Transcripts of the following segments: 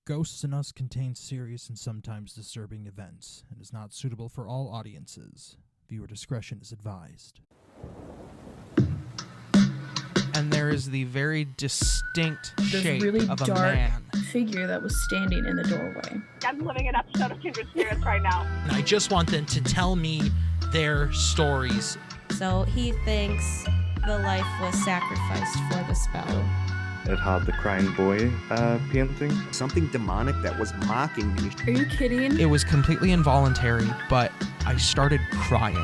Ghosts in Us contains serious and sometimes disturbing events and is not suitable for all audiences. Viewer discretion is advised. And there is the very distinct shape really of a dark man. figure that was standing in the doorway. I'm living an episode of Kindred Spirits right now. And I just want them to tell me their stories. So he thinks the life was sacrificed for the spell. It had the crying boy painting. Something demonic that was mocking me. Are you kidding? It was completely involuntary, but I started crying.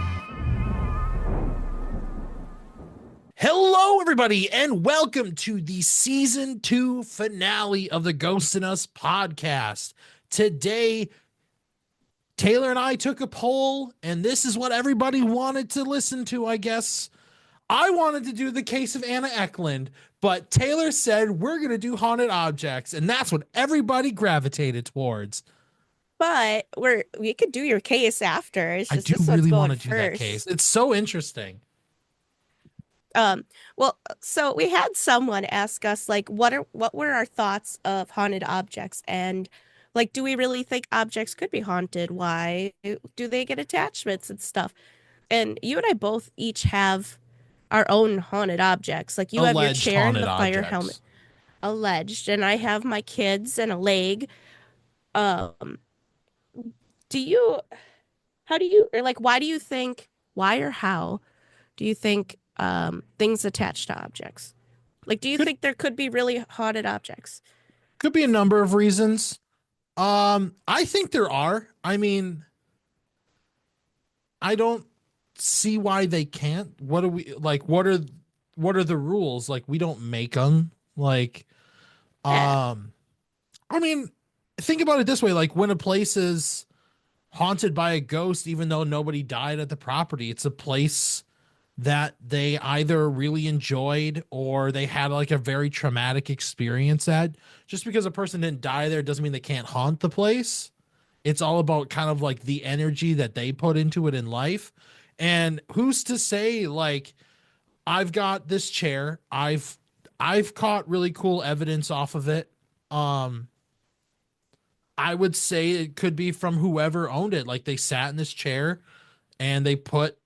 Hello, everybody, and welcome to the Season 2 finale of the Ghosts in Us podcast. Today, Taylor and I took a poll, and this is what everybody wanted to listen to, I guess. I wanted to do the case of Anna Eklund, but Taylor said we're going to do haunted objects, and that's what everybody gravitated towards. But we could do your case after. It's just I do this one's really going want to do that first. case. It's so interesting. Well, so we had someone ask us, like, what were our thoughts of haunted objects? And, like, do we really think objects could be haunted? Why do they get attachments and stuff? And you and I both each have our own haunted objects. Like, you have your Alleged chair and the haunted fire objects. helmet. Alleged. And I have my kids and a leg. How do you, or like, why or how do you think things attached to objects? Like, do you think there could be really haunted objects? Could be a number of reasons. I think there are. I mean, I don't see why they can't. What are we like? What are the rules? Like, we don't make them. Like, I mean, think about it this way: like, when a place is haunted by a ghost, even though nobody died at the property, it's a place that they either really enjoyed or they had like a very traumatic experience at. Just because a person didn't die there doesn't mean they can't haunt the place. It's all about kind of like the energy that they put into it in life. And who's to say, like, I've got this chair. I've caught really cool evidence off of it. I would say it could be from whoever owned it. Like, they sat in this chair and they put,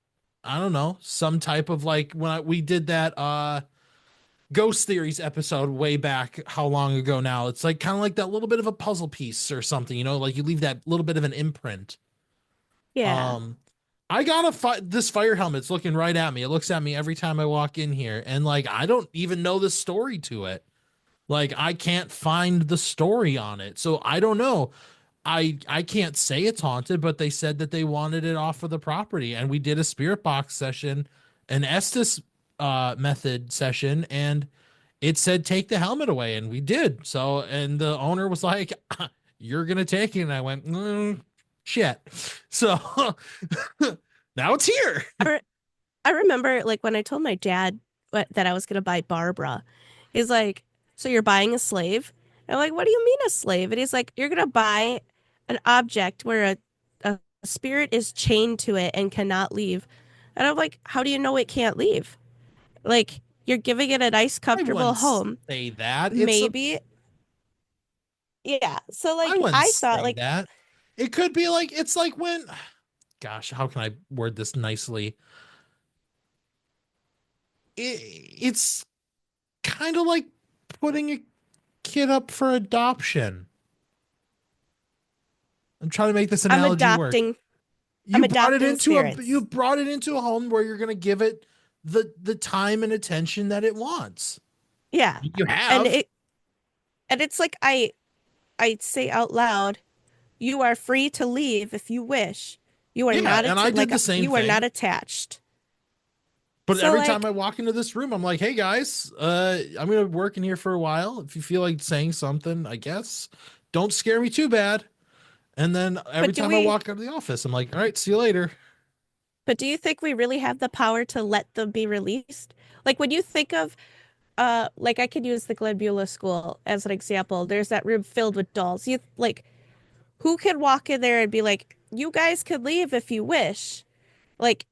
I don't know, some type of, like, when we did that Ghost Theories episode way back, how long ago now? It's like kind of like that little bit of a puzzle piece or something, you know, like you leave that little bit of an imprint. Yeah. I got this fire helmet's looking right at me. It looks at me every time I walk in here. And like, I don't even know the story to it. Like, I can't find the story on it. So I don't know. I can't say it's haunted, but they said that they wanted it off of the property. And we did a spirit box session, an Estes method session, and it said, take the helmet away. And we did. So, and the owner was like, you're going to take it. And I went, shit. So now it's here. I remember, like, when I told my dad that I was going to buy Barbara, he's like, so you're buying a slave? And I'm like, what do you mean a slave? And he's like, you're going to buy an object where a spirit is chained to it and cannot leave. And I'm like, how do you know it can't leave? Like, you're giving it a nice, comfortable home. Say that. Maybe. Yeah. So, like, I thought, like, that. It could be like, it's like when, gosh, how can I word this nicely? It's kind of like putting a kid up for adoption. I'm trying to make this analogy work. I'm adopting spirits. You brought it into a home where you're going to give it the time and attention that it wants. Yeah. You have. And it's like, I'd say out loud, you are free to leave if you wish. You are not. And I did the same thing. You are not attached. But so, every like, time I walk into this room, I'm like, hey guys, I'm going to work in here for a while. If you feel like saying something, I guess, don't scare me too bad. And then every time I walk out of the office, I'm like, all right, see you later. But do you think we really have the power to let them be released? Like, when you think of, like, I could use the Glen Beulah School as an example. There's that room filled with dolls. You, like, who could walk in there and be like, you guys could leave if you wish? Like,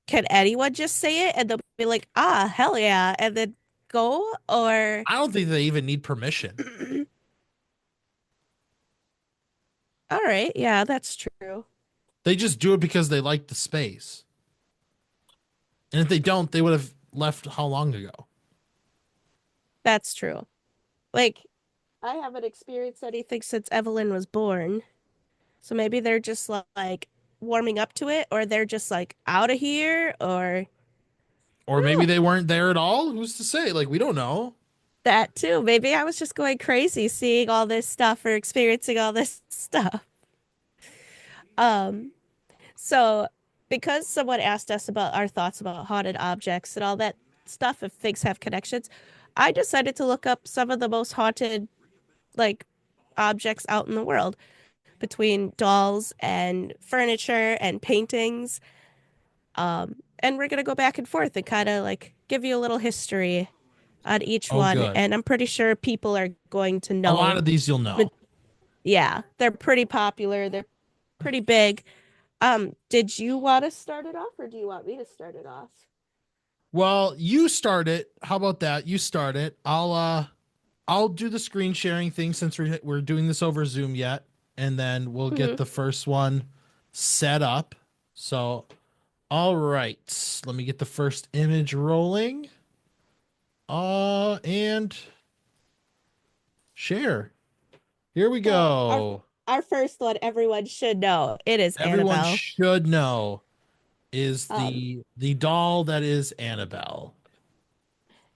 can anyone just say it and they'll be like, hell yeah, and then go? Or I don't think they even need permission. All right. Yeah, that's true. They just do it because they like the space. And if they don't, they would have left how long ago? That's true. Like, I haven't experienced anything since Evelyn was born. So maybe they're just like warming up to it, or they're just like out of here, or Or maybe they weren't there at all. Who's to say? Like, we don't know. that too. Maybe I was just going crazy seeing all this stuff or experiencing all this stuff. Um, so because someone asked us about our thoughts about haunted objects and all that stuff, if things have connections, I decided to look up some of the most haunted like objects out in the world between dolls and furniture and paintings. And we're gonna go back and forth and kind of like give you a little history on each Oh, one. good. And I'm pretty sure people are going to A lot know. of these you'll But know. yeah, they're pretty popular. They're pretty big. Did you want to start it off or do you want me to start it off? Well, you start it. How about that? You start it. I'll do the screen sharing thing since we're doing this over Zoom yet, and then we'll Hmm. get the first one set up. So, all right. Let me get the first image rolling. And share. Here we So go. our first one, everyone should know. It is Everyone Annabelle. should know is Um, the doll that is Annabelle.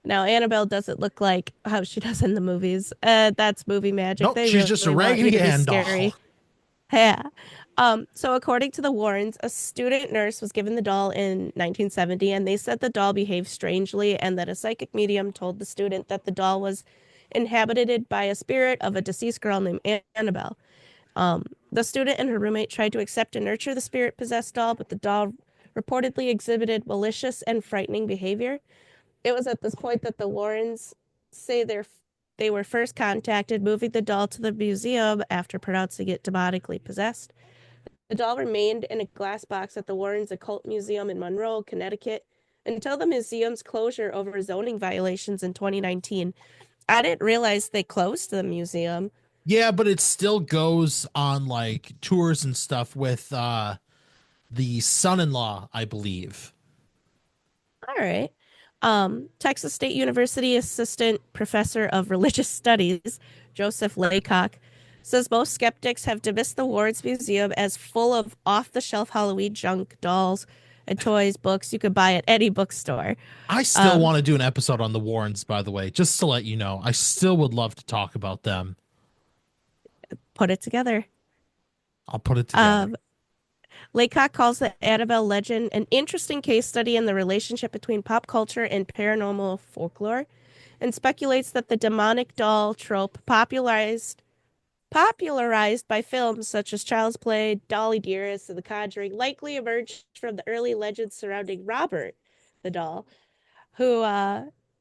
Now Annabelle doesn't look like how she does in the movies. That's movie magic. Nope, They she's just a really want you Raggedy to be Ann doll. scary. Yeah. So according to the Warrens, a student nurse was given the doll in 1970, and they said the doll behaved strangely, and that a psychic medium told the student that the doll was inhabited by a spirit of a deceased girl named Annabelle. The student and her roommate tried to accept and nurture the spirit possessed doll, but the doll reportedly exhibited malicious and frightening behavior. It was at this point that the Warrens say they were first contacted, moving the doll to the museum after pronouncing it demonically possessed. The doll remained in a glass box at the Warrens Occult Museum in Monroe, Connecticut, until the museum's closure over zoning violations in 2019. I didn't realize they closed the museum. Yeah, but it still goes on like tours and stuff with the son-in-law, I believe. All right. Texas State University Assistant Professor of Religious Studies, Joseph Laycock, says most skeptics have dismissed the Warrens Museum as full of off the shelf Halloween junk, dolls, and toys, books you could buy at any bookstore. I still Um, want to do an episode on the Warrens, by the way, just to let you know. I still would love to talk about them. put it together. I'll put it together. Um, Laycock calls the Annabelle legend an interesting case study in the relationship between pop culture and paranormal folklore, and speculates that the demonic doll trope popularized by films such as Child's Play, Dolly Dearest, and The Conjuring likely emerged from the early legends surrounding Robert, the doll, who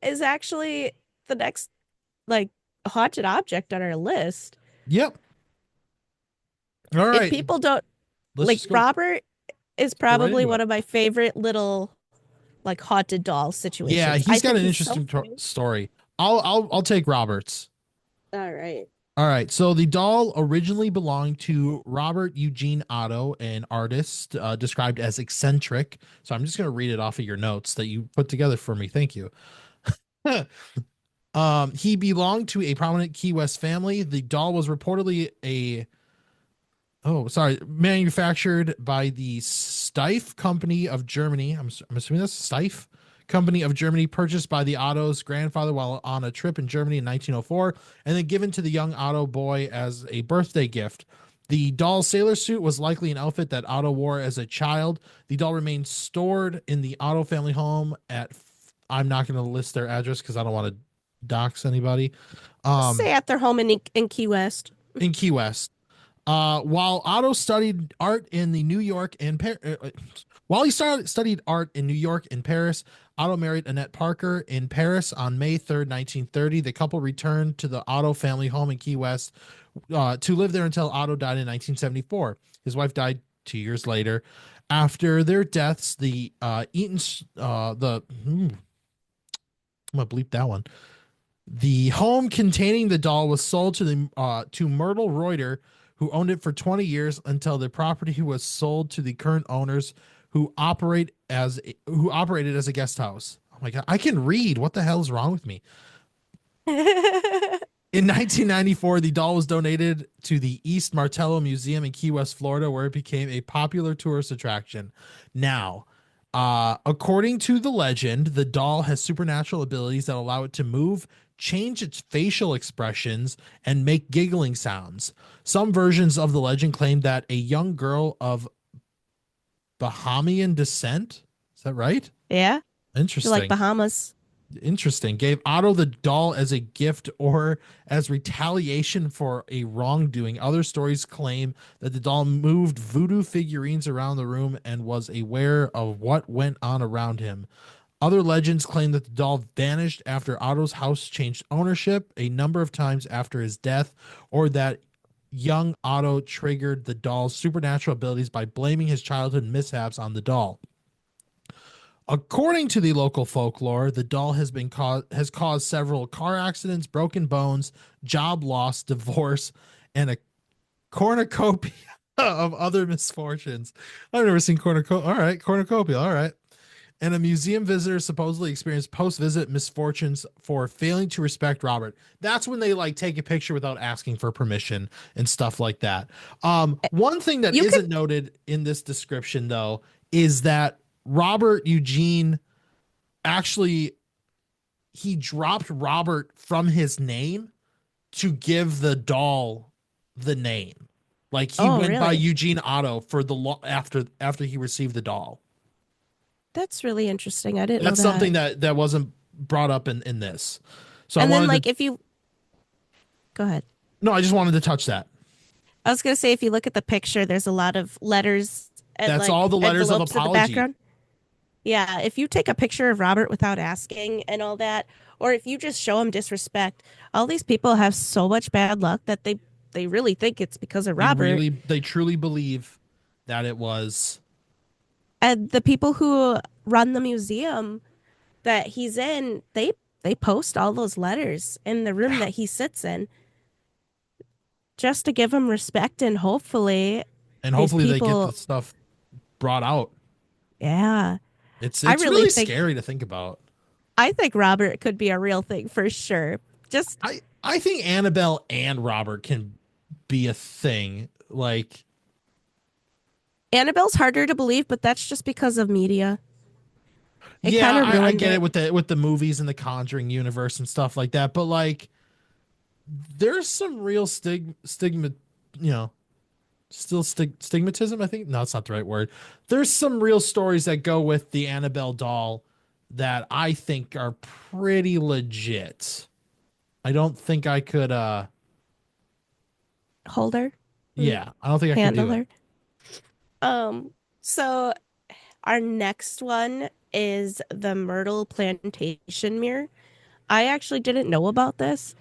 is actually the next like haunted object on our list. Yep. All If right. people don't Let's like just go, Robert is go right probably into one it. of my favorite little like haunted doll Yeah, situations. I he's got think an he's so interesting funny. story. I'll take Roberts. All right. All right. So the doll originally belonged to Robert Eugene Otto, an artist described as eccentric. So I'm just going to read it off of your notes that you put together for me. Thank you. He belonged to a prominent Key West family. The doll was reportedly manufactured by the Steiff Company of Germany. I'm assuming that's Steiff Company of Germany, purchased by the Otto's grandfather while on a trip in Germany in 1904, and then given to the young Otto boy as a birthday gift. The doll sailor suit was likely an outfit that Otto wore as a child. The doll remains stored in the Otto family home at, I'm not going to list their address because I don't want to dox anybody. Stay at their home in Key West. In Key West. While Otto studied art in the New York and while he studied art in New York and Paris, Otto married Annette Parker in Paris on May 3rd, 1930. The couple returned to the Otto family home in Key West to live there until Otto died in 1974. His wife died 2 years later. After their deaths, the Eaton's I'm gonna bleep that one. The home containing the doll was sold to Myrtle Reuter who owned it for 20 years until the property was sold to the current owners who operated as a guest house. Oh my god, I can read. What the hell is wrong with me? In 1994, the doll was donated to the East Martello Museum in Key West, Florida, where it became a popular tourist attraction. Now, according to the legend, the doll has supernatural abilities that allow it to move, change its facial expressions, and make giggling sounds. Some versions of the legend claim that a young girl of Bahamian descent, is that right? Yeah. You like Interesting. Bahamas. Interesting. Gave Otto the doll as a gift or as retaliation for a wrongdoing. Other stories claim that the doll moved voodoo figurines around the room and was aware of what went on around him. Other legends claim that the doll vanished after Otto's house changed ownership a number of times after his death, or that young Otto triggered the doll's supernatural abilities by blaming his childhood mishaps on the doll. According to the local folklore, the doll has caused several car accidents, broken bones, job loss, divorce, and a cornucopia of other misfortunes. I've never seen cornucopia. All right, cornucopia. All right. And a museum visitor supposedly experienced post-visit misfortunes for failing to respect Robert. That's when they like take a picture without asking for permission and stuff like that. One thing that You isn't noted in this description though is that Robert Eugene actually he dropped Robert from his name to give the doll the name. Like he Oh, went by really? Eugene Otto for after he received the doll. That's really interesting. I didn't know That's that. something that wasn't brought up in this. So I And then, wanted like, to if you go ahead, no, I just wanted to touch that. I was gonna say if you look at the picture, there's a lot of letters and That's all like the letters of envelopes in the apology. background. Yeah, if you take a picture of Robert without asking and all that, or if you just show him disrespect, all these people have so much bad luck that they really think it's because of Robert. They truly believe that it was. And the people who run the museum that he's in, they post all those letters in the room Yeah. that he sits in just to give him respect and hopefully And his hopefully they get the people, stuff brought out. yeah. It's I it's really really think scary to think about. I think Robert could be a real thing for sure. Just I think Annabelle and Robert can be a thing. Like Annabelle's harder to believe, but that's just because of media. It kind yeah, of I ruined get it it. with the movies and the Conjuring universe and stuff like that, but like there's some real stigma, you know, still stigmatism, I think. No, it's not the right word. There's some real stories that go with the Annabelle doll that I think are pretty legit. I don't think I could Hold her, mm, yeah, I don't think I could do handle it. her. So our next one is the Myrtle Plantation Mirror. I actually didn't know about this.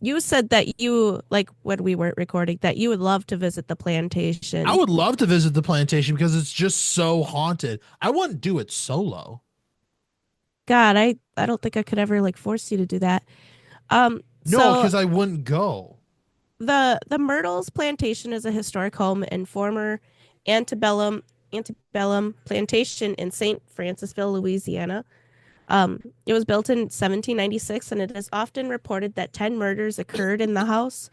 You said that you like when we weren't recording that you would love to visit the I plantation. would love to visit the plantation because it's just so haunted. I wouldn't do it solo. God, I don't think I could ever like force you to do that. No, So because I wouldn't go. the Myrtles Plantation is a historic home and former antebellum plantation in St. Francisville, Louisiana. It was built in 1796, and it is often reported that 10 murders occurred in the house,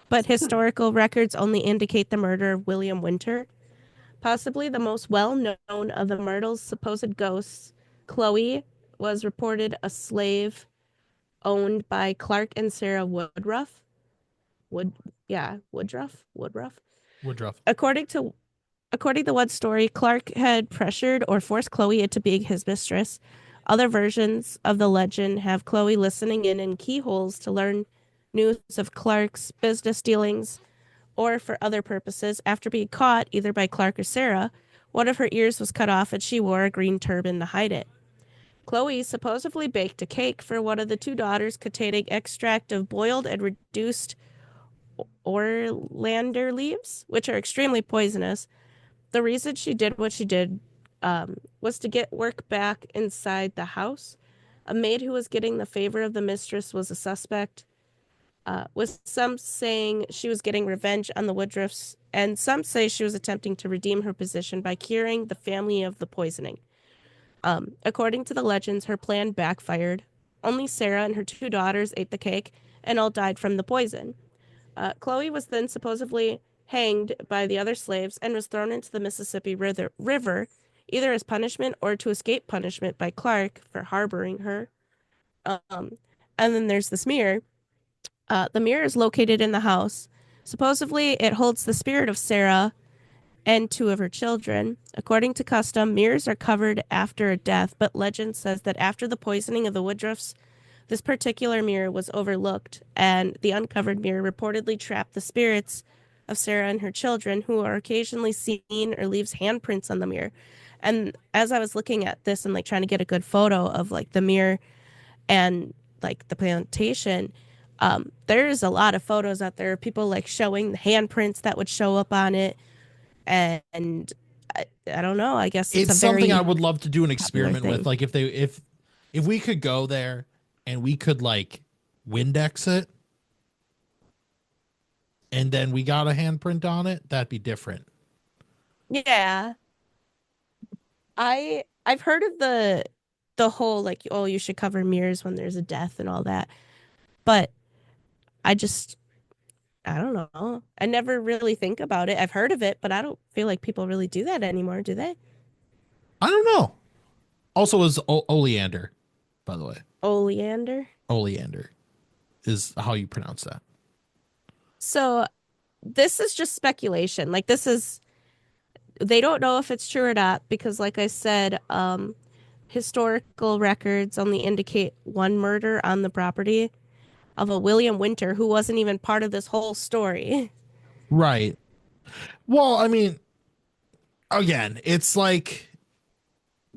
but historical records only indicate the murder of William Winter. Possibly the most well known of the Myrtles' supposed ghosts, Chloe was reported a slave owned by Clark and Sarah Woodruff. Woodruff. Woodruff. According to one story, Clark had pressured or forced Chloe into being his mistress. Other versions of the legend have Chloe listening in keyholes to learn news of Clark's business dealings or for other purposes. After being caught, either by Clark or Sarah, one of her ears was cut off and she wore a green turban to hide it. Chloe supposedly baked a cake for one of the two daughters containing extract of boiled and reduced Orlander leaves, which are extremely poisonous. The reason she did what she did was to get work back inside the house. A maid who was getting the favor of the mistress was a suspect. with some saying she was getting revenge on the Woodruffs, and some say she was attempting to redeem her position by curing the family of the poisoning. According to the legends, her plan backfired. Only Sarah and her 2 daughters ate the cake, and all died from the poison. Chloe was then supposedly hanged by the other slaves and was thrown into the Mississippi River, either as punishment or to escape punishment by Clark for harboring her. And then there's this mirror. The mirror is located in the house. Supposedly, it holds the spirit of Sarah and 2 of her children. According to custom, mirrors are covered after a death, but legend says that after the poisoning of the Woodruffs, this particular mirror was overlooked, and the uncovered mirror reportedly trapped the spirits of Sarah and her children, who are occasionally seen or leaves handprints on the mirror. And as I was looking at this and like trying to get a good photo of like the mirror and like the plantation, there's a lot of photos out there of people like showing the handprints that would show up on it. And I don't know, I guess It's a something very I would love to do an experiment thing. with. Like if we could go there and we could like Windex it and then we got a handprint on it, that'd be different. Yeah. I've heard of the whole like, oh, you should cover mirrors when there's a death and all that. But I don't know. I never really think about it. I've heard of it, but I don't feel like people really do that anymore, do they? I don't know. Also, was oleander, by the way. Oleander. Oleander is how you pronounce that. So this is just speculation. Like they don't know if it's true or not because, like I said, historical records only indicate 1 murder on the property of a William Winter who wasn't even part of this whole story. Right. Well, I mean, again, it's like,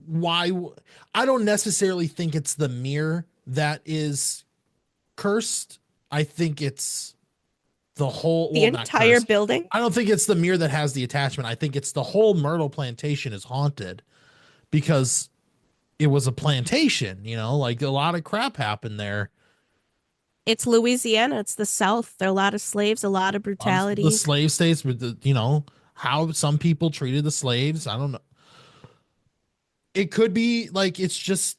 why? I don't necessarily think it's the mirror that is cursed. I think it's the whole The entire building. I don't think it's the mirror that has the attachment. I think it's the whole Myrtle plantation is haunted because it was a plantation, you know, like a lot of crap happened there. It's Louisiana. It's the South. There are a lot of slaves, a lot of brutality. The slave states with the, you know, how some people treated the slaves. I don't know. It could be like, it's just,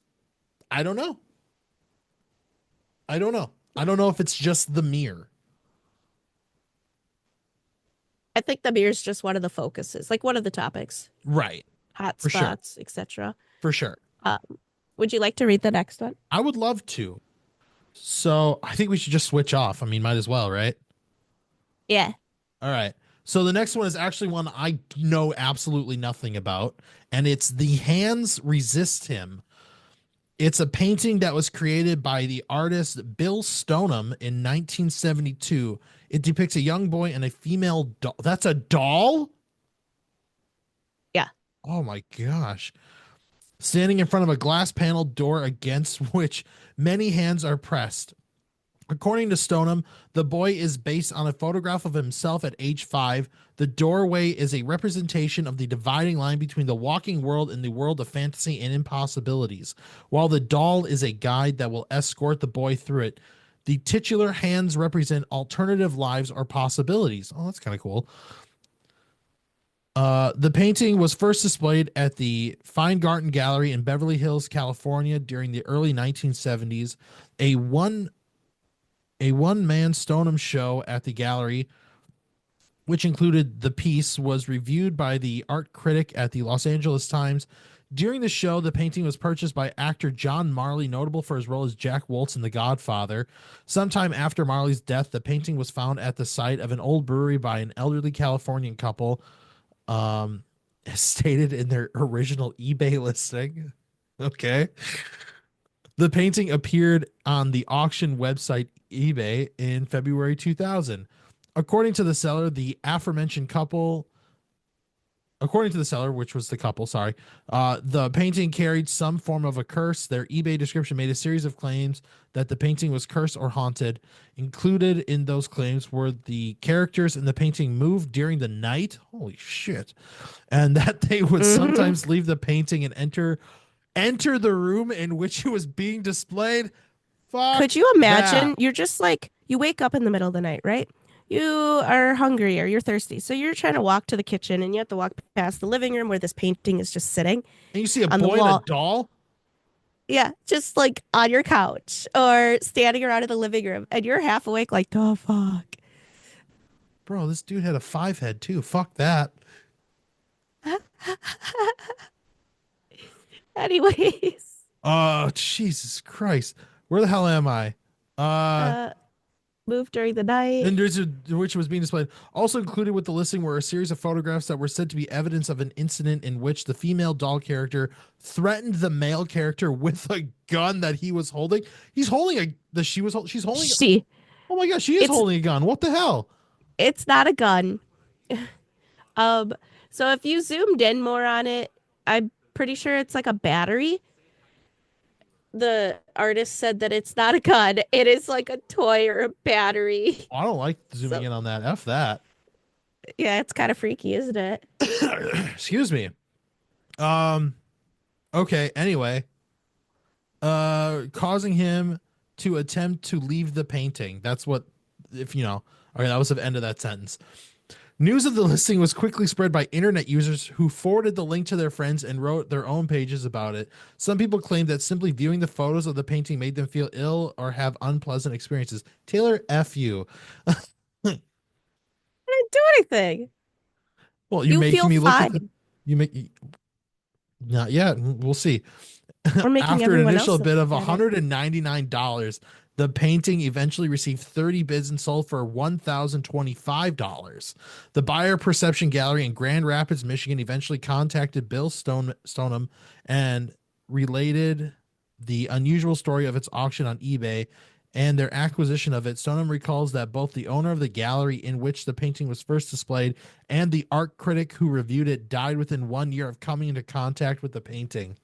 I don't know. I don't know. I don't know if it's just the mirror. I think the mirror is just one of the focuses, like one of the topics. Right. Hot For spots, sure. etc. For sure. Would you like to read the next one? I would love to. So I think we should just switch off. I mean, might as well, right? Yeah. All right. So the next one is actually one I know absolutely nothing about, and it's The Hands Resist Him. It's a painting that was created by the artist Bill Stoneham in 1972. It depicts a young boy and a female doll. That's a doll? Yeah. Oh my gosh. Standing in front of a glass paneled door against which many hands are pressed. According to Stoneham, the boy is based on a photograph of himself at age 5. The doorway is a representation of the dividing line between the walking world and the world of fantasy and impossibilities, while the doll is a guide that will escort the boy through it. The titular hands represent alternative lives or possibilities. Oh, that's kind of cool. The painting was first displayed at the Feingarten Gallery in Beverly Hills, California during the early 1970s. A one-man Stoneham show at the gallery, which included the piece, was reviewed by the art critic at the Los Angeles Times. During the show, the painting was purchased by actor John Marley, notable for his role as Jack Woltz in The Godfather. Sometime after Marley's death, the painting was found at the site of an old brewery by an elderly Californian couple, stated in their original eBay listing. Okay. The painting appeared on the auction website eBay in February 2000. According to the seller, which was the couple, the painting carried some form of a curse. Their eBay description made a series of claims that the painting was cursed or haunted. Included in those claims were the characters in the painting moved during the night. Holy shit. And that they would sometimes leave the painting and enter the room in which it was being displayed. Fuck. Could you imagine? that. You're just like you wake up in the middle of the night, right? You are hungry or you're thirsty. So you're trying to walk to the kitchen and you have to walk past the living room where this painting is just sitting And you see a on the boy and a wall. doll? Yeah, just like on your couch or standing around in the living room and you're half awake like, the fuck. Bro, this dude had a 5 head too. Fuck that. Anyways, Oh, Jesus Christ. Where the hell am I? uh, move during the night. And there's which was being displayed. Also included with the listing were a series of photographs that were said to be evidence of an incident in which the female doll character threatened the male character with a gun that he was holding. He's holding she's holding. She, Oh my gosh, she is it's holding a gun. What the hell? it's not a gun. Um, so if you zoomed in more on it, I'm pretty sure it's like a battery. The artist said that it's not a gun. It is like a toy or a battery. I don't like zooming So- in on that. F that. Yeah, it's kind of freaky, isn't it? Excuse me. Okay, anyway. Causing him to attempt to leave the painting. That's what, if you know. Okay, that was the end of that sentence. News of the listing was quickly spread by internet users who forwarded the link to their friends and wrote their own pages about it. Some people claimed that simply viewing the photos of the painting made them feel ill or have unpleasant experiences. Taylor, F you. I didn't do anything. Well, you're You making feel me look at fine. you make not yet. We'll see. We're making After an everyone initial else bid of look at it. $199, the painting eventually received 30 bids and sold for $1,025. The Buyer Perception Gallery in Grand Rapids, Michigan, eventually contacted Bill Stoneham and related the unusual story of its auction on eBay and their acquisition of it. Stoneham recalls that both the owner of the gallery in which the painting was first displayed and the art critic who reviewed it died within 1 year of coming into contact with the painting.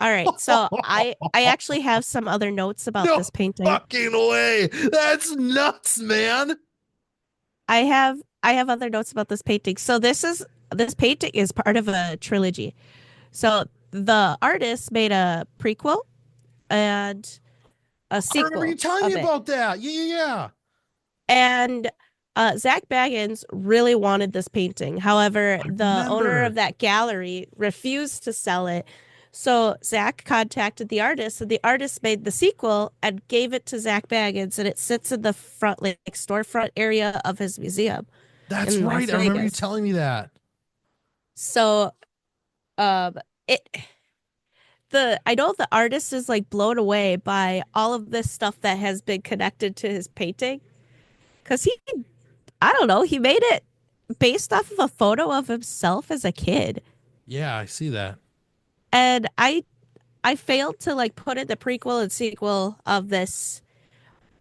All right, so I actually have some other notes about No this painting. fucking way. That's nuts, man. I have other notes about this painting. So this painting is part of a trilogy. So the artist made a prequel and a I sequel remember you telling of me it. about that. Yeah. And Zach Baggins really wanted this painting. However, the owner remember. of that gallery refused to sell it. So Zach contacted the artist, and the artist made the sequel and gave it to Zach Baggins, and it sits in the front, like storefront area of his museum. That's in right. Las I remember you Vegas. telling me that. So, it I know the artist is like blown away by all of this stuff that has been connected to his painting, because I don't know, he made it based off of a photo of himself as a kid. Yeah, I see that. And I failed to like put in the prequel and sequel of this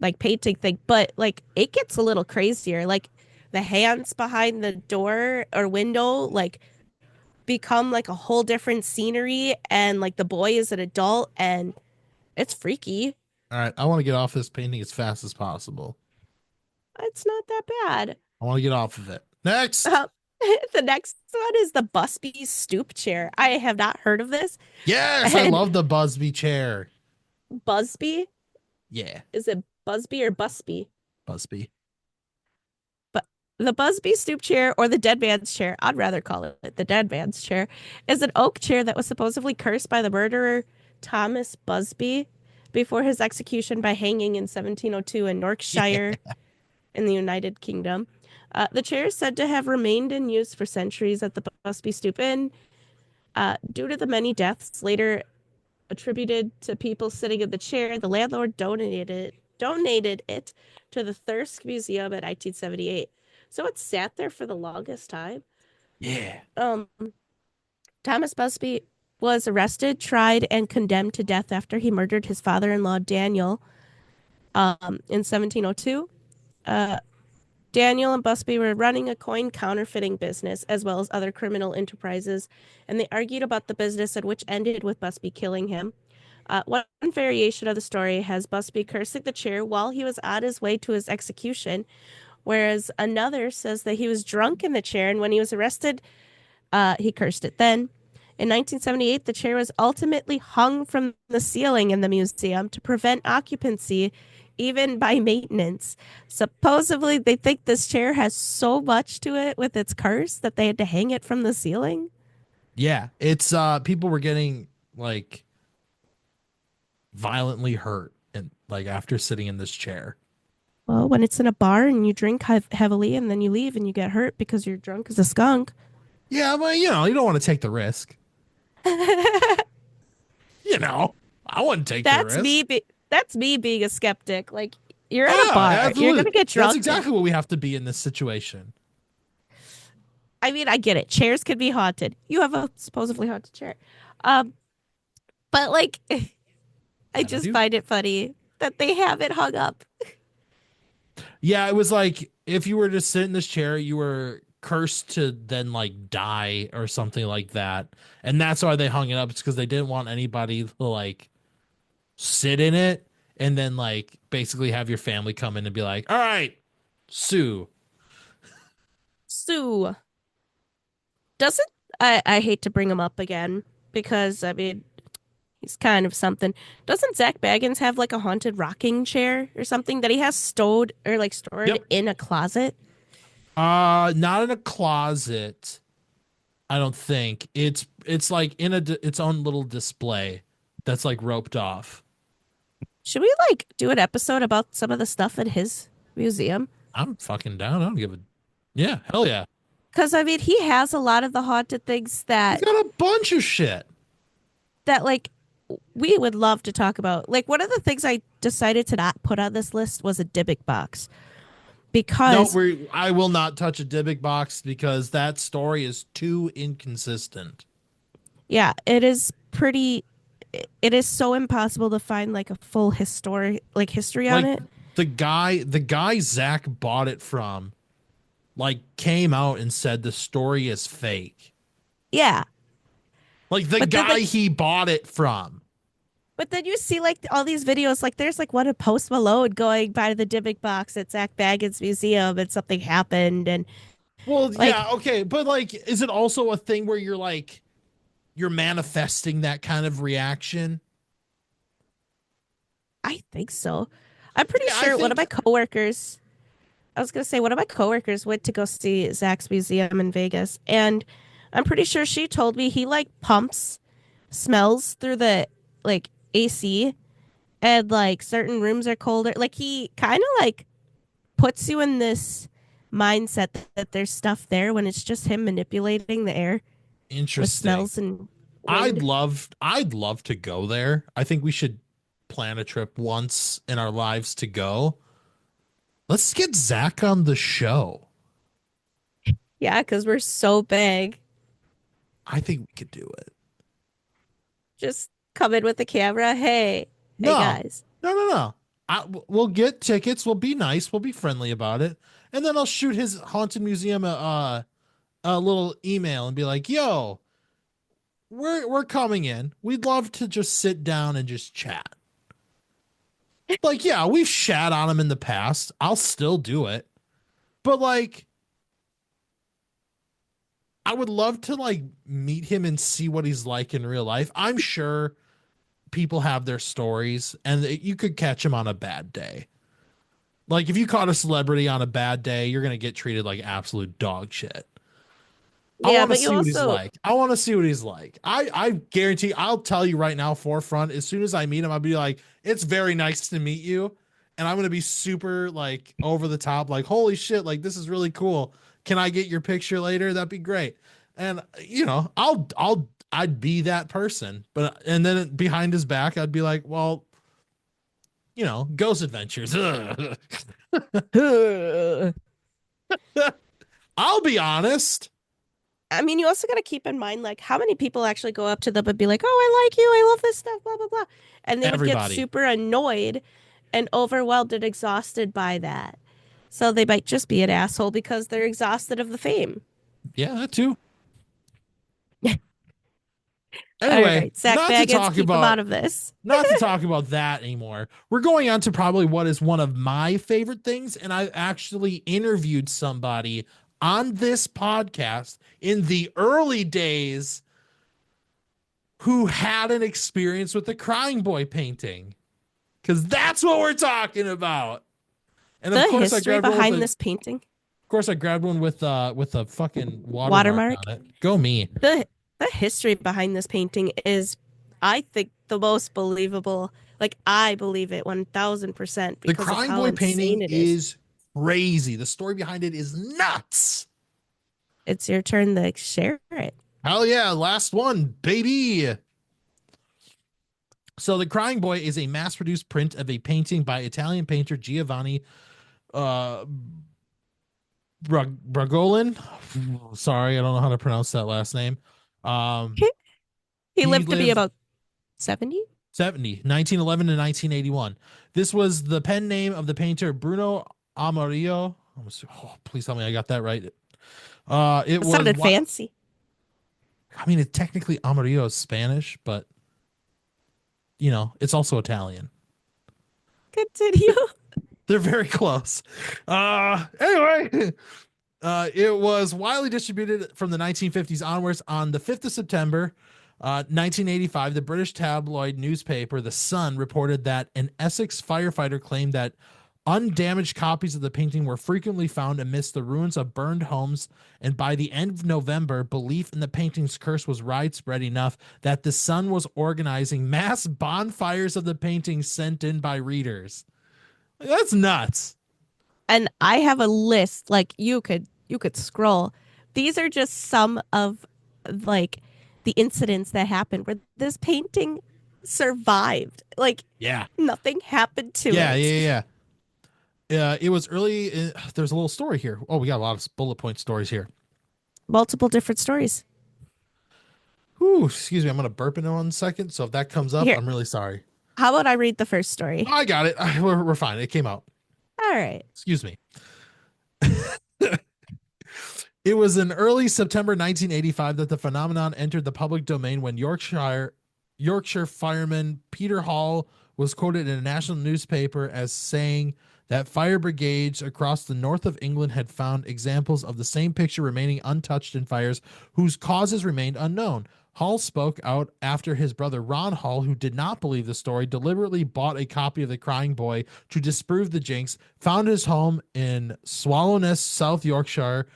like painting thing, but like it gets a little crazier. Like the hands behind the door or window like become like a whole different scenery, and like the boy is an adult, and it's freaky. All right. I want to get off this painting as fast as possible. It's not that bad. I want to get off of it. Next. The next one is the Busby stoop chair. I have not heard of this. Yes, I And- love the Busby chair. Busby? Yeah, Is it Busby or Busby? Busby. The Busby stoop chair, or the dead man's chair, I'd rather call it the dead man's chair, is an oak chair that was supposedly cursed by the murderer Thomas Busby before his execution by hanging in 1702 in Yorkshire in the United Kingdom. The chair is said to have remained in use for centuries at the Busby Stoop Inn. Due to the many deaths later attributed to people sitting in the chair, the landlord donated it to the Thirsk Museum in 1978. So it sat there for the longest time. Yeah. Thomas Busby was arrested, tried, and condemned to death after he murdered his father-in-law Daniel in 1702. Daniel and Busby were running a coin counterfeiting business as well as other criminal enterprises, and they argued about the business, and which ended with Busby killing him. One variation of the story has Busby cursing the chair while he was on his way to his execution, whereas another says that he was drunk in the chair, and when he was arrested, he cursed it then. In 1978, the chair was ultimately hung from the ceiling in the museum to prevent occupancy even by maintenance. Supposedly, they think this chair has so much to it with its curse that they had to hang it from the ceiling. Yeah, it's people were getting like violently hurt and like after sitting in this chair. Well, when it's in a bar and you drink heavily and then you leave and you get hurt because you're drunk as a skunk. Yeah, but you know, you don't want to take the risk. You know, I wouldn't take the That's risk. that's me being a skeptic. Like you're Oh, at a bar, you're absolutely. gonna get drunk. That's exactly what we have to be in this situation. I mean, I get it. Chairs can be haunted. You have a supposedly haunted chair. But like I just find it funny that they have it hung up. Yeah, it was like if you were to sit in this chair, you were cursed to then like die or something like that. And that's why they hung it up. It's because they didn't want anybody to like sit in it and then like basically have your family come in and be like, all right, sue. Sue. Doesn't I hate to bring him up again because I mean he's kind of something. Doesn't Zach Baggins have like a haunted rocking chair or something that he has stowed or like stored Yep. in a closet? Not in a closet. I don't think it's like in its own little display that's like roped off. Should we like do an episode about some of the stuff in his museum? I'm fucking down. I don't give a yeah, hell yeah. Because I mean, he has a lot of the haunted things He's that got a bunch of shit. like we would love to talk about. Like one of the things I decided to not put on this list was a Dybbuk box because No, I will not touch a Dybbuk box because that story is too inconsistent. yeah, it is pretty. It is so impossible to find like a full history on Like it. the guy Zach bought it from, like came out and said the story is fake. Yeah, Like the But then, guy like- he bought it from. but then you see like all these videos. Like there's like one of Post Malone going by the Dybbuk box at Zach Baggins Museum, and something happened, and Well, Like- yeah, okay, but like, is it also a thing where you're manifesting that kind of reaction? I think so. I'm pretty Yeah, I sure one of my think- coworkers. I was gonna say one of my coworkers went to go see Zach's museum in Vegas, and I'm pretty sure she told me he like pumps smells through the like AC, and like certain rooms are colder. Like he kind of like puts you in this mindset that there's stuff there when it's just him manipulating the air with Interesting. smells and I'd wind. love to go there. I think we should plan a trip once in our lives to go. Let's get Zach on the show. Yeah, because we're so big. I think we could do it. Just come in with the camera. Hey No. guys. No. We'll get tickets. We'll be nice. We'll be friendly about it. And then I'll shoot his haunted museum a little email and be like, "Yo, we're coming in. We'd love to just sit down and just chat." Like, yeah, we've shat on him in the past. I'll still do it. But like I would love to like meet him and see what he's like in real life. I'm sure people have their stories and you could catch him on a bad day. Like if you caught a celebrity on a bad day, you're going to get treated like absolute dog shit. I Yeah, want to but see you what he's also like. I want to see what he's like. I guarantee I'll tell you right now forefront, as soon as I meet him, I'll be like, it's very nice to meet you. And I'm going to be super like over the top, like, holy shit, like this is really cool. Can I get your picture later? That'd be great. And you know, I'd be that person. But and then behind his back, I'd be like, well, you know, Ghost Adventures. I'll be honest. I mean, you also got to keep in mind, like, how many people actually go up to them and be like, "Oh, I like you. I love this stuff." Blah blah blah, and they would get Everybody. super annoyed and overwhelmed and exhausted by that. So they might just be an asshole because they're exhausted of the fame. Yeah, that too. All Anyway, right, Zach not to Baggins, talk keep him about out of this. not to talk about that anymore. We're going on to probably what is one of my favorite things, and I actually interviewed somebody on this podcast in the early days who had an experience with the Crying Boy painting. because that's what we're talking about. And of The course, I history grabbed one with behind the, this painting, of course, I grabbed one with a fucking watermark watermark. on it. Go me. The history behind this painting is, I think, the most believable. Like, I believe it 1000% The because of Crying how Boy insane painting it is. is crazy. The story behind it is nuts. It's your turn to share it. Hell yeah, last one, baby. So the Crying Boy is a mass-produced print of a painting by Italian painter Giovanni uh Bragolin. Sorry, I don't know how to pronounce that last name. Um He he lived to be lived about 70. 1911 to 1981. This was the pen name of the painter Bruno Amarillo. Oh, please tell me I got that right. It It was sounded what fancy. I mean, it technically Amarillo is Spanish, but it's also Italian. Continue. They're very close. Anyway, it was widely distributed from the 1950s onwards. On the 5th of September, 1985, the British tabloid newspaper The Sun reported that an Essex firefighter claimed that undamaged copies of the painting were frequently found amidst the ruins of burned homes, and by the end of November, belief in the painting's curse was widespread enough that The Sun was organizing mass bonfires of the painting sent in by readers. That's nuts. And I have a list, like you could scroll. These are just some of, like, the incidents that happened where this painting survived. Like, Yeah. nothing happened to Yeah, it. yeah. It was early. There's a little story here. Oh, we got a lot of bullet point stories here. Multiple different stories. Ooh, excuse me. I'm going to burp in 1 second. So if that comes up, Here, I'm really sorry. how about I read the first story? I got it. We're fine. It came out. All right. Excuse me. It was in early September 1985 that the phenomenon entered the public domain when Yorkshire fireman Peter Hall was quoted in a national newspaper as saying that fire brigades across the north of England had found examples of the same picture remaining untouched in fires whose causes remained unknown. Hall spoke out after his brother Ron Hall, who did not believe the story, deliberately bought a copy of The Crying Boy to disprove the jinx, found his home in Swallowness, South Yorkshire,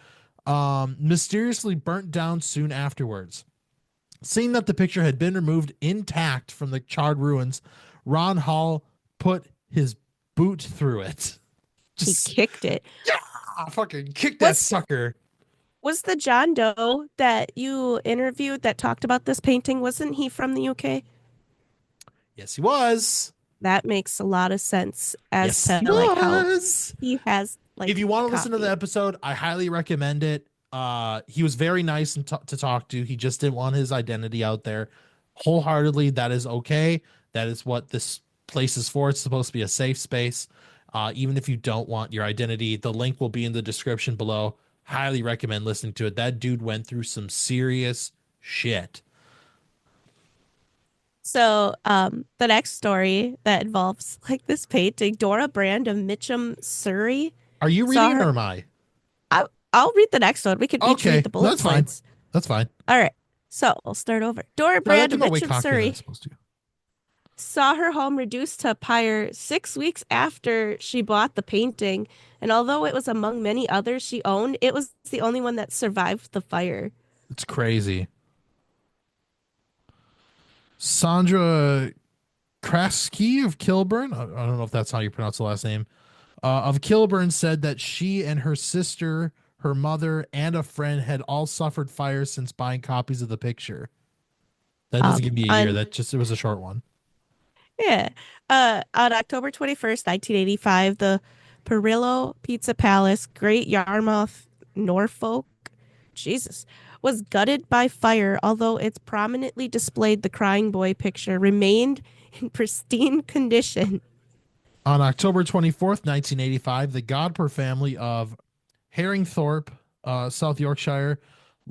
mysteriously burnt down soon afterwards. Seeing that the picture had been removed intact from the charred ruins, Ron Hall put his boot through it. He kicked it. Yeah, fucking kick that sucker. Was the John Doe that you interviewed that talked about this painting, wasn't he from the UK? Yes, he was. That makes a lot of sense as Yes, to he like how was. he has, like, If you want to listen to copy. the episode, I highly recommend it. He was very nice and to talk to. He just didn't want his identity out there. Wholeheartedly, that is okay. That is what this place is for. It's supposed to be a safe space. Even if you don't want your identity, the link will be in the description below. Highly recommend listening to it. That dude went through some serious shit. So, the next story that involves, like, this painting, Dora Brand of Mitcham, Surrey. Are you Saw reading it her- or am I? I'll read the next one. We can each Okay, read the bullet that's fine. points. That's fine. All right. So we'll start over. Dora No, Brand of way Mitcham, cocky than Surrey I'm supposed to. saw her home reduced to pyre 6 weeks after she bought the painting. And although it was among many others she owned, it was the only one that survived the fire. It's crazy. Sandra Kraski of Kilburn, I don't know if that's how you pronounce the last name, of Kilburn said that she and her sister, her mother, and a friend had all suffered fire since buying copies of the picture. That doesn't give me a year. It was a short one. Yeah. On October 21st, 1985, the Perillo Pizza Palace, Great Yarmouth, Norfolk, Jesus, was gutted by fire, although its prominently displayed The Crying Boy picture remained in pristine condition. On October 24th, 1985, the Godper family of Herringthorpe, South Yorkshire,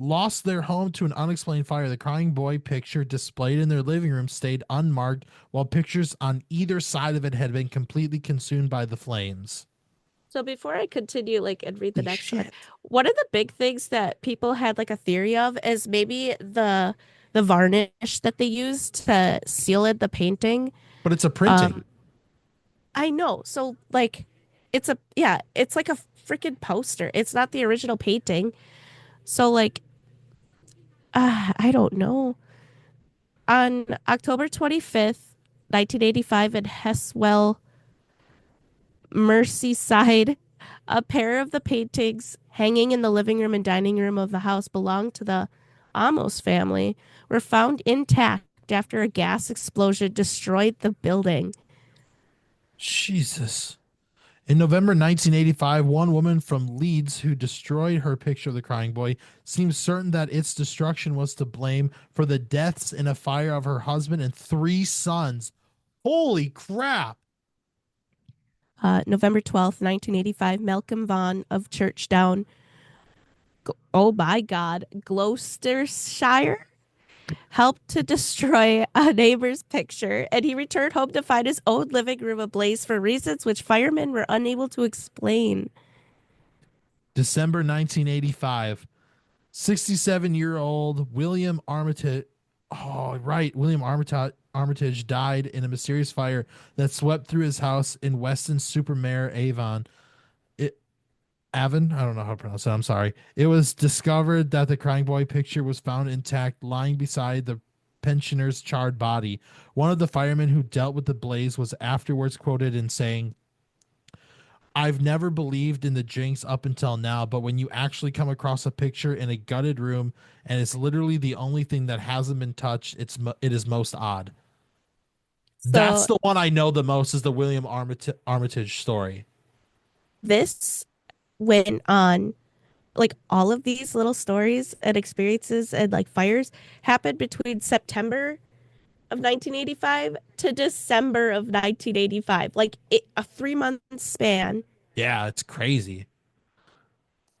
lost their home to an unexplained fire. The Crying Boy picture displayed in their living room stayed unmarked, while pictures on either side of it had been completely consumed by the flames. So before I continue, like, and read the next one of the big things that people had, like, a theory of is maybe the varnish that they used to seal in the painting. But it's a printing. I know. So like it's like a freaking poster. It's not the original painting. So like I don't know. On October 25th, 1985 in Heswell, Merseyside, a pair of the paintings hanging in the living room and dining room of the house belonged to the Amos family were found intact after a gas explosion destroyed the building. Jesus. In November 1985, one woman from Leeds who destroyed her picture of the crying boy seems certain that its destruction was to blame for the deaths in a fire of her husband and three sons. Holy crap. November 12th, 1985, Malcolm Vaughan of Churchdown, oh my God, Gloucestershire, helped to destroy a neighbor's picture, and he returned home to find his own living room ablaze for reasons which firemen were unable to explain. December 1985, 67-year-old William Armitage. Oh, right. William Armitage died in a mysterious fire that swept through his house in Weston-super-Mare, Avon. Avon? I don't know how to pronounce it. I'm sorry. It was discovered that the crying boy picture was found intact, lying beside the pensioner's charred body. One of the firemen who dealt with the blaze was afterwards quoted in saying, "I've never believed in the jinx up until now, but when you actually come across a picture in a gutted room and it's literally the only thing that hasn't been touched, it is most odd." That's So the one I know the most, is the William Armitage story. this went on, like all of these little stories and experiences and like fires happened between September of 1985 to December of 1985, like a 3 month span Yeah, it's crazy.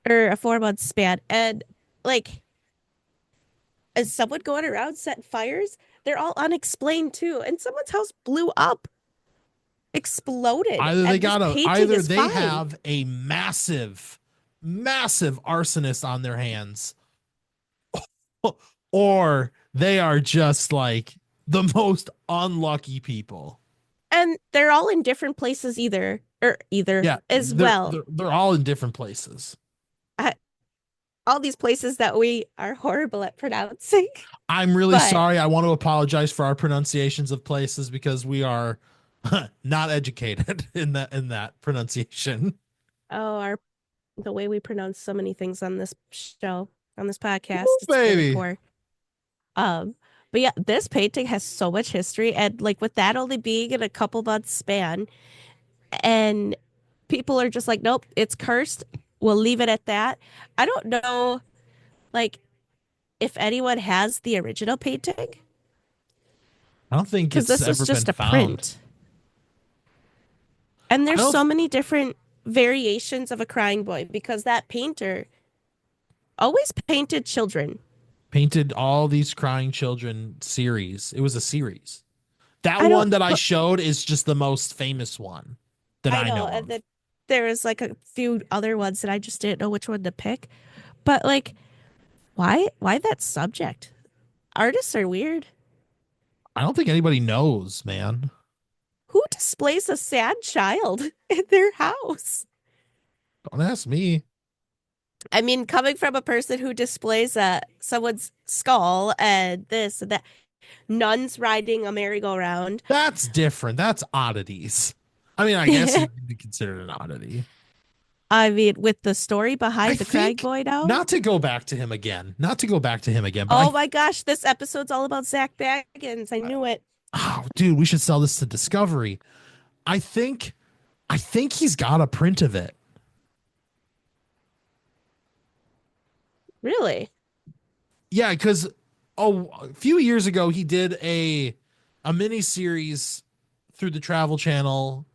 or a 4 month span. And like, as someone going around setting fires, they're all unexplained too. And someone's house blew up, exploded, and this painting Either is they fine. have a massive, massive arsonist on their hands, or they are just like the most unlucky people. And they're all in different places either Yeah, as well. they're all in different places. Uh, all these places that we are horrible at pronouncing. I'm really But sorry. I want to apologize for our pronunciations of places because we are not educated in that pronunciation. oh, our the way we pronounce so many things on this show, on this podcast, Ooh, it's really baby. poor. But yeah, this painting has so much history, and like with that only being in a couple months span, and people are just like, nope, it's cursed. We'll leave it at that. I don't know, like, if anyone has the original painting, I don't think because it's this was ever been just a found. print. And I there's don't so many different variations of a crying boy because that painter always painted children. painted all these crying children series. It was a series. That I don't, one that I but showed is just the most famous one that I I know, know and of. then there is like a few other ones that I just didn't know which one to pick. But like, why that subject? Artists are weird. I don't think anybody knows, man. Who displays a sad child in their house? Don't ask me. I mean, coming from a person who displays someone's skull and this and that, nuns riding a merry-go-round. That's different. That's oddities. I mean, I guess it could be considered an oddity. I mean, with the story I behind the crying think boy now. not to go back to him again. Not to go back to him again. But Oh my gosh, this episode's all about Zach Baggins. I knew it. oh, dude, we should sell this to Discovery. I think he's got a print of it. Really? Yeah, because a few years ago he did a mini series through the Travel Channel.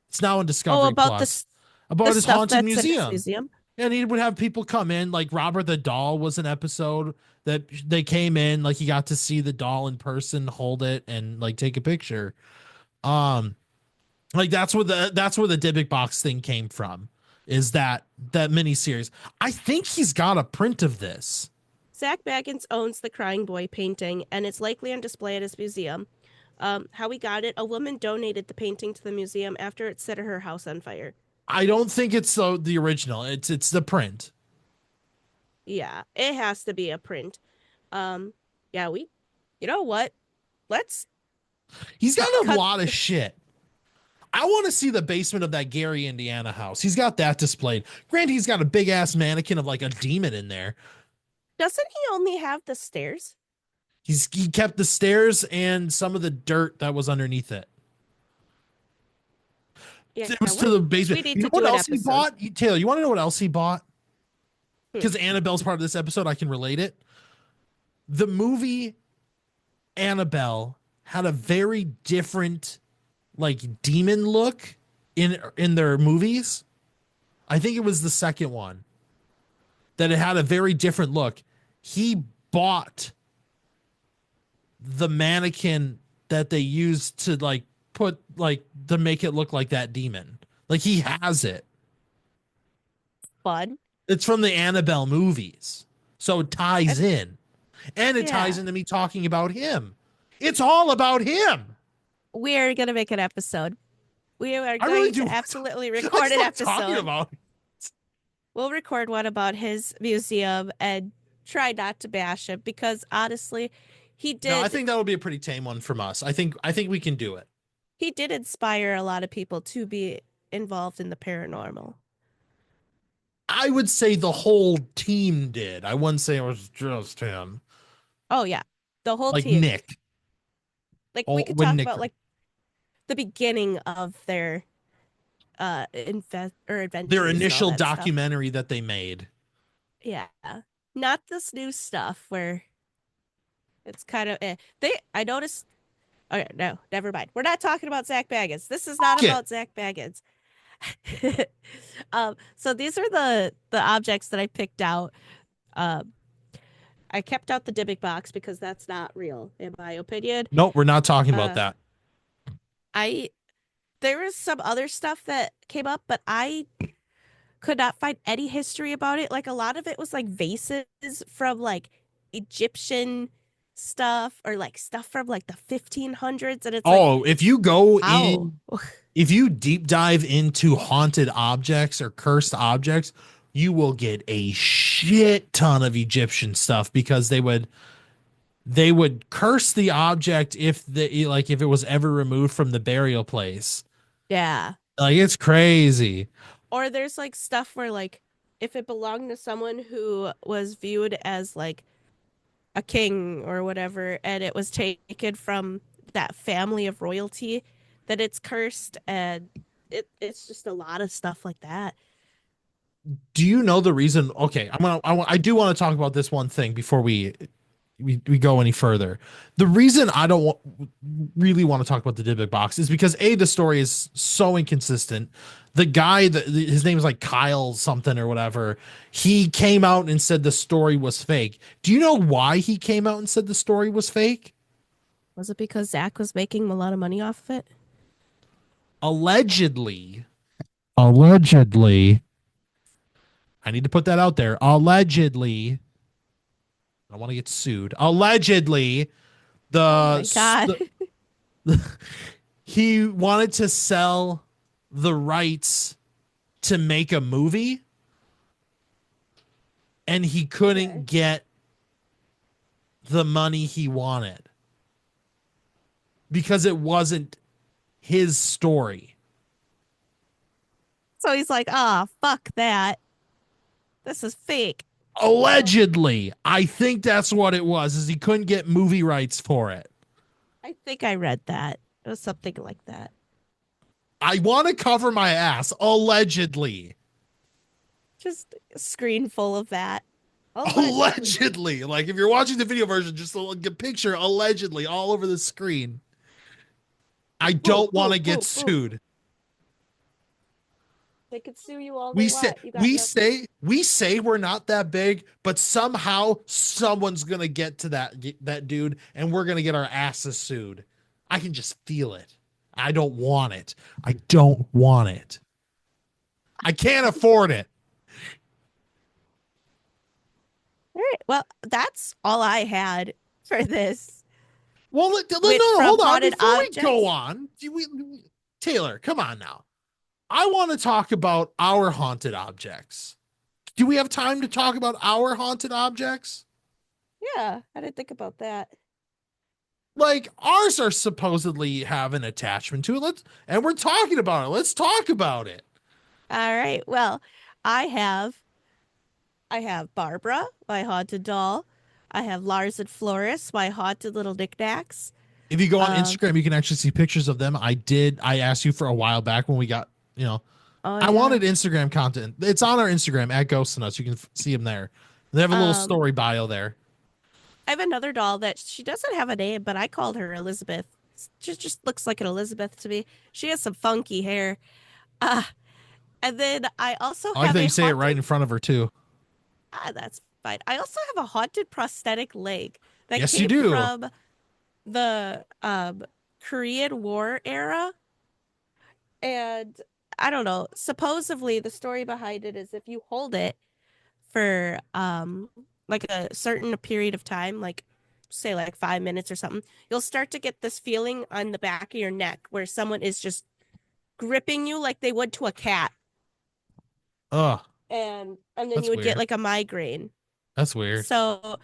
It's now in Oh, Discovery about Plus the about his stuff haunted that's in his museum. museum. And he would have people come in, like Robert the Doll was an episode that they came in, like he got to see the doll in person, hold it, and like take a picture. Um, like that's where the Dybbuk box thing came from, is that mini series. I think he's got a print of this. Zach Baggins owns the Crying Boy painting, and it's likely on display at his museum. How we got it, a woman donated the painting to the museum after it set her house on fire. I don't think it's the original. It's the print. Yeah, it has to be a print. Yeah, you know what? Let's He's got a cut. lot of shit. I want to see the basement of that Gary, Indiana house. He's got that displayed. Granted, he's got a big ass mannequin of like a demon in there. Doesn't he only have the stairs? He kept the stairs and some of the dirt that was underneath it. Yeah, It was to the basement. we need You know to do what an else he episode. bought? Taylor, you want to know what else he bought? Hmm. Because Annabelle's part of this episode, I can relate it. The movie Annabelle had a very different like demon look in their movies. I think it was the second one that it had a very different look. He bought the mannequin that they used to like put like to make it look like that demon. Like he has it. Fun. It's from the Annabelle movies. So it ties in. And it ties Yeah. into me talking about him. It's all about him. We're gonna make an episode. We are I going really to do. absolutely Let's record an stop talking episode. about We'll record one about his museum and try not to bash him because honestly, he did. No, I think that would be a pretty tame one from us. I think we can do it. He did inspire a lot of people to be involved in the paranormal. I would say the whole team did. I wouldn't say it was just him. Oh yeah, the whole Like team. Nick. Like Oh, we could when talk Nick- about like the beginning of their adventures. Their and all initial that stuff. documentary that they made. Yeah, not this new stuff where it's kind of I noticed. Okay, no, never mind. We're not talking about Zach Baggins. This is not Yeah. about Zach Baggins. So these are the objects that I picked out. I kept out the Dybbuk box because that's not real, in my opinion. Nope, we're not talking about that. There was some other stuff that came up, but I could not find any history about it. Like a lot of it was like vases from like Egyptian stuff or like stuff from like the 1500s, and it's like, If you go ow. if you deep dive into haunted objects or cursed objects, you will get a shit ton of Egyptian stuff because they would curse the object if it was ever removed from the burial place. Yeah. Like it's crazy. Or there's like stuff where like if it belonged to someone who was viewed as like a king or whatever, and it was taken from that family of royalty, that it's cursed, and it's just a lot of stuff like that. Do you know the reason? Okay, I do want to talk about this one thing before we go any further. The reason I don't really want to talk about the Dybbuk box is because the story is so inconsistent. The guy his name is like Kyle something or whatever. He came out and said the story was fake. Do you know why he came out and said the story was fake? Was it because Zach was making a lot of money off of it? Allegedly, I need to put that out there. Allegedly, I want to get sued. Allegedly, Oh my God. he wanted to sell the rights to make a movie, and he couldn't get the money he wanted because it wasn't his story. So he's like, ah, fuck that. This is fake. Allegedly, I think that's what it was, is he couldn't get movie rights for it. I think I read that. It was something like that. I want to cover my ass. Allegedly. Just a screen full of that. Allegedly. Like, if you're watching the video version, just a picture allegedly all over the screen. I don't want to get sued. They could sue you all We they say want. You got we say we're not that big, but somehow someone's gonna get to that dude, and we're gonna get our asses sued. I can just feel it. I don't want it. I don't want it. I can't afford it. All right. Well, that's all I had for this. Well, With no, from hold on. haunted Before we objects? go on, Taylor, come on now. I want to talk about our haunted objects. Do we have time to talk about our haunted objects? Yeah, I didn't think about that. Like ours are supposedly have an attachment to it. And we're talking about it. Let's talk about it. All right. Well, I have Barbara, my haunted doll. I have Lars and Floris, my haunted little knickknacks. If you go on Um, Instagram, you can actually see pictures of them. I asked you for a while back when we got, oh I yeah. wanted Instagram content. It's on our Instagram at Ghost and Us. You can see them there. They have a little story bio there. I have another doll that she doesn't have a name, but I called her Elizabeth. She just looks like an Elizabeth to me. She has some funky hair. Uh, and then I also I like have that a you say it haunted, right in front of her too. that's fine. I also have a haunted prosthetic leg that Yes, you came do. from the Korean War era. And I don't know, supposedly the story behind it is if you hold it for like a certain period of time, like say like 5 minutes or something, you'll start to get this feeling on the back of your neck where someone is just gripping you like they would to a cat. Ugh, And then that's you would get weird. like a migraine. That's weird. So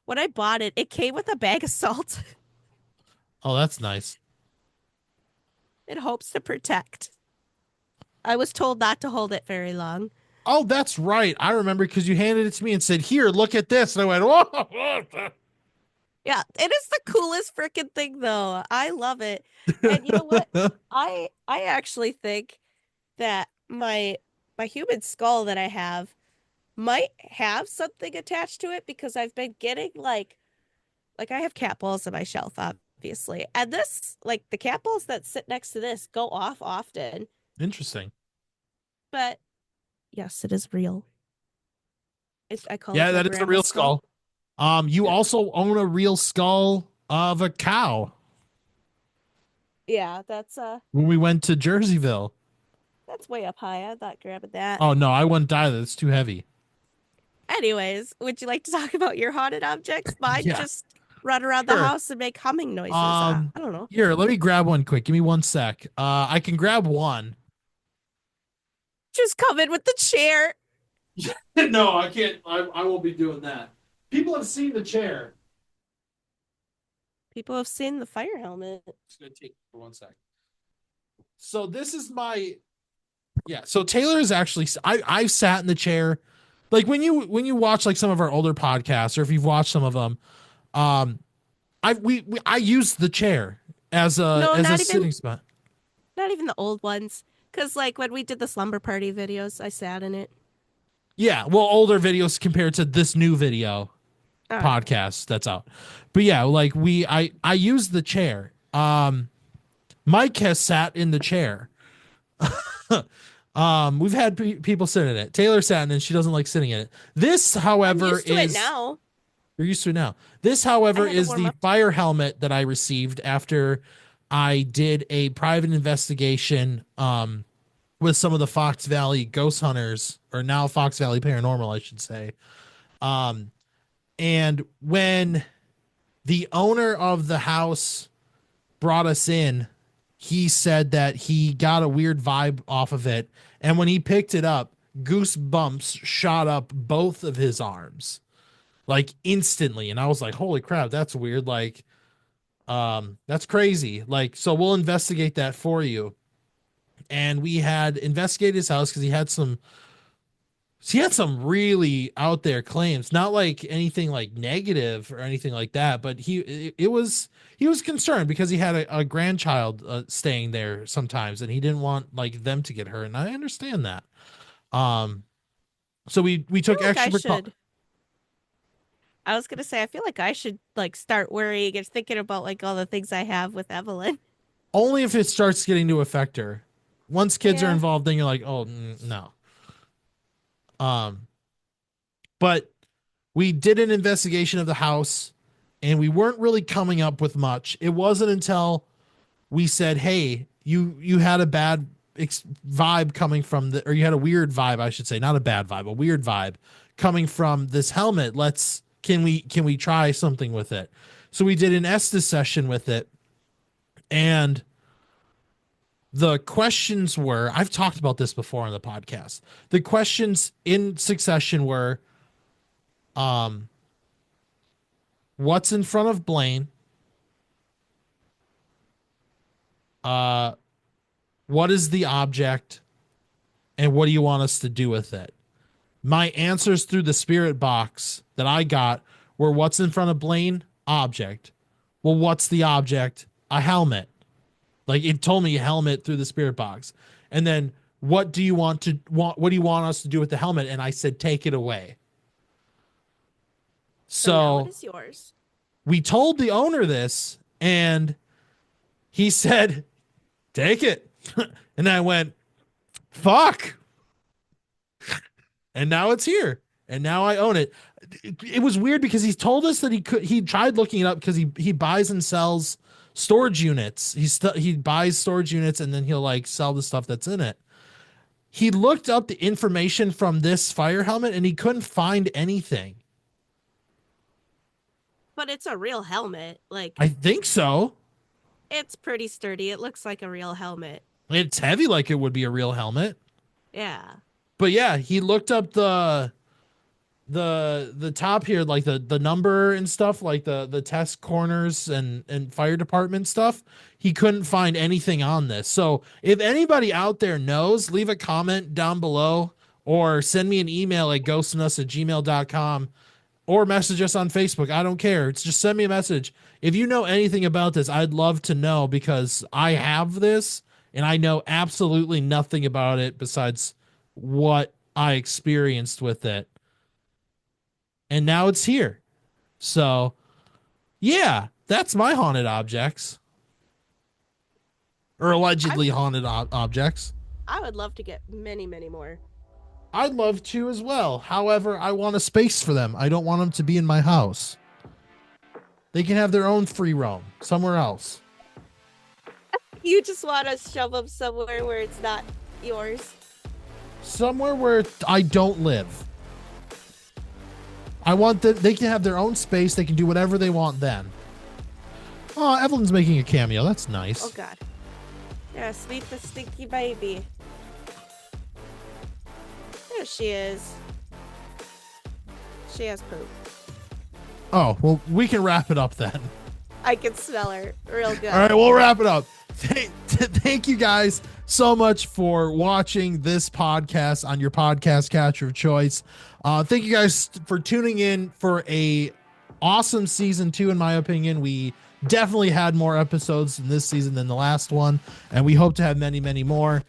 when I bought it, it came with a bag of salt. Oh, that's nice. It hopes to protect. I was told not to hold it very long. Oh, that's right. I remember because you handed it to me and said, "Here, look at this," and I went, "Whoa!" Yeah, it is the coolest freaking thing though. I love it. And you know what? I actually think that my human skull that I have might have something attached to it because I've been getting like I have cat balls on my shelf, obviously. And this, like the cat balls that sit next to this go off often. Interesting. But yes, it is real. I call Yeah, it my that is a grandma's real skull. You Yeah. also own a real skull of a cow Yeah, when we went to Jerseyville. that's way up high. I'm not grabbing that. Oh no, I wouldn't either. It's too heavy. Anyways, would you like to talk about your haunted objects? Mine Yeah, just run around the sure. house and make humming noises. I don't know. Here, let me grab one quick. Give me 1 sec. I can grab one. Just come in with the chair. No, I can't. I won't be doing that. People have seen the chair. People have seen the fire helmet. It's gonna take for 1 sec. So this is my So Taylor is actually I've sat in the chair. Like when you watch like some of our older podcasts or if you've watched some of them, I use the chair as No, a not even sitting spot. not even the old ones. Cause like when we did the slumber party videos, I sat in it. Yeah, well, older videos compared to this new video All right. podcast that's out. But yeah, like I use the chair. Mike has sat in the chair. We've had people sit in it. Taylor sat in it and she doesn't like sitting in it. This, I'm however, used to is it now. you're used to it now. This, however, I had to is warm the up. fire helmet that I received after I did a private investigation with some of the Fox Valley ghost hunters, or now Fox Valley Paranormal, I should say. And when the owner of the house brought us in, he said that he got a weird vibe off of it. And when he picked it up, goosebumps shot up both of his arms like instantly. And I was like, holy crap, that's weird. Like, that's crazy. Like, so we'll investigate that for you. And we had investigated his house because he had some really out there claims, not like anything like negative or anything like that, but he was concerned because he had a grandchild staying there sometimes and he didn't want like them to get hurt. And I understand that. So we took I feel like I extra should. I was gonna say I feel like I should like start worrying and thinking about like all the things I have with Evelyn. only if it starts getting to affect her. Once kids are Yeah. involved, then you're like, oh no. But we did an investigation of the house and we weren't really coming up with much. It wasn't until we said, hey, you had a bad vibe coming from or you had a weird vibe, I should say, not a bad vibe, a weird vibe coming from this helmet. Can we try something with it? So we did an Estes session with it, and the questions were, I've talked about this before on the podcast. The questions in succession were, what's in front of Blaine? What is the object? And what do you want us to do with it? My answers through the spirit box that I got were, what's in front of Blaine? Object. Well, what's the object? A helmet. Like, it told me helmet through the spirit box. And then, what do you want us to do with the helmet? And I said, take it away. now what So is yours? we told the owner this, and he said, take it. And I went, fuck. And now it's here. And now I own it. It was weird because he told us that he tried looking it up because he buys and sells storage units. He buys storage units and then he'll like sell the stuff that's in it. He looked up the information from this fire helmet and he couldn't find anything. But it's a real helmet. Like, I think so. it's pretty sturdy. It looks like a real helmet. It's heavy like it would be a real helmet. Yeah. But yeah, he looked up the top here, like the number and stuff, like the test corners and fire department stuff. He couldn't find anything on this. So if anybody out there knows, leave a comment down below or send me an email at ghostinus@gmail.com or message us on Facebook. I don't care. It's just send me a message. If you know anything about this, I'd love to know because I have this and I know absolutely nothing about it besides what I experienced with it. And now it's here. So, yeah, that's my haunted objects. Or allegedly haunted objects. I would love to get many, many more. I'd love to as well. However, I want a space for them. I don't want them to be in my house. They can have their own free roam somewhere else. You just want to shove them somewhere where it's not yours. Somewhere where I don't live. I want that they can have their own space. They can do whatever they want then. Oh, Evelyn's making a cameo. That's nice. Oh, God. Yeah, sweet the stinky baby. There she is. She has poop. Oh, well, we can wrap it up then. I can smell her real good. All right, we'll wrap it up. Thank you guys so much for watching this podcast on your podcast catcher of choice. Thank you guys for tuning in for a awesome season 2. In my opinion, we definitely had more episodes in this season than the last one, and we hope to have many, many more.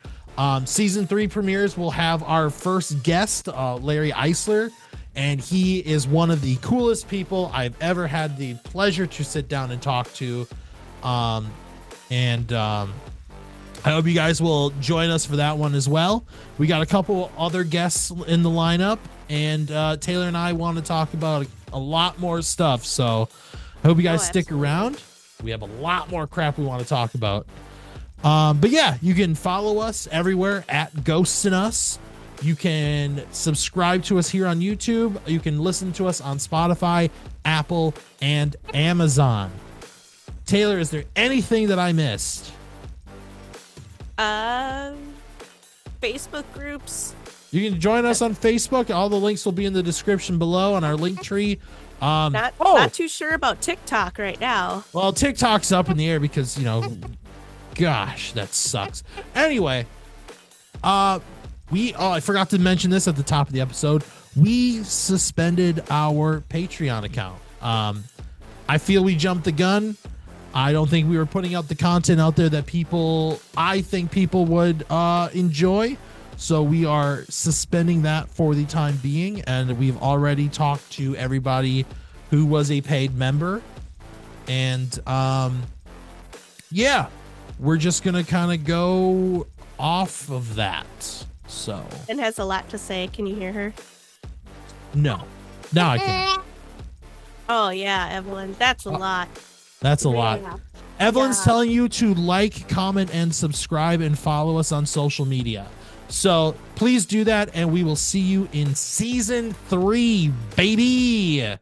Season 3 premieres. We'll have our first guest, Larry Eisler, and he is one of the coolest people I've ever had the pleasure to sit down and talk to. I hope you guys will join us for that one as well. We got a couple other guests in the lineup, and Taylor and I want to talk about a lot more stuff. So I hope you guys stick around. We have a lot more crap we want to talk about. But yeah, you can follow us everywhere at Ghosts in Us. You can subscribe to us here on YouTube. You can listen to us on Spotify, Apple, and Amazon. Taylor, is there anything that I missed? Facebook groups. You can join us on Facebook. All the links will be in the description below on our link tree. Not too sure about TikTok right now. Well, TikTok's up in the air because, gosh, that sucks. Anyway, I forgot to mention this at the top of the episode. We suspended our Patreon account. I feel we jumped the gun. I don't think we were putting out the content out there that I think people would enjoy. So we are suspending that for the time being. And we've already talked to everybody who was a paid member. And yeah, we're just going to kind of go off of that. So. And has a lot to say. Can you hear her? No. Now I can. Oh, yeah, Evelyn. That's a lot. That's a lot. Yeah. Evelyn's telling you to like, comment, and subscribe and follow us on social media. So please do that, and we will see you in season 3, baby.